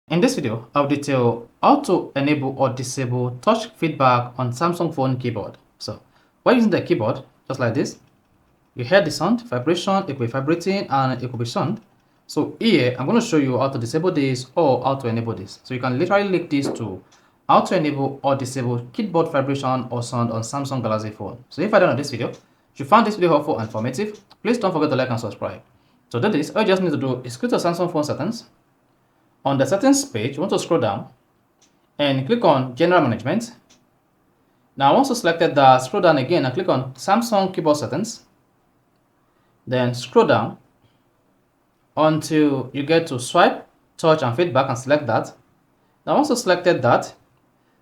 In this video, I'll detail how to enable or disable touch feedback on Samsung phone keyboard. So, while using the keyboard, just like this, you hear the sound, vibration, it will be vibrating and it will be sound. So here, I'm going to show you how to disable this or how to enable this. So you can literally link this to how to enable or disable keyboard vibration or sound on Samsung Galaxy phone. So if I done on this video, if you found this video helpful and informative, please don't forget to like and subscribe. To do this, all you just need to do is go to Samsung phone settings. On the settings page, you want to scroll down and click on General Management. Now, once you selected that, scroll down again and click on Samsung Keyboard Settings. Then scroll down until you get to Swipe, Touch and Feedback and select that. Now, once you selected that,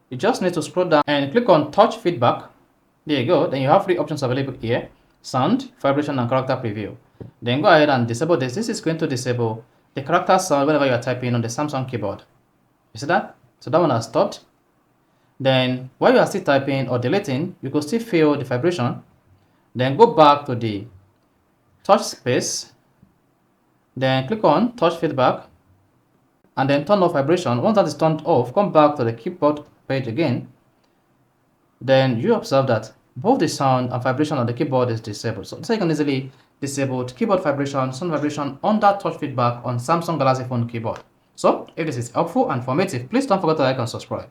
you just need to scroll down and click on Touch Feedback. There you go. Then you have three options available here: Sound, Vibration and Character Preview. Then go ahead and disable this. This is going to disable the character sound whenever you are typing on the Samsung keyboard. You see that? So that one has stopped. Then while you are still typing or deleting, you could still feel the vibration. Then go back to the touch space. Then click on touch feedback and then turn off vibration. Once that is turned off, come back to the keyboard page again. Then you observe that both the sound and vibration on the keyboard is disabled. So you can easily disable keyboard vibration, sound vibration under touch feedback on Samsung Galaxy phone keyboard. So if this is helpful and informative, please don't forget to like and subscribe.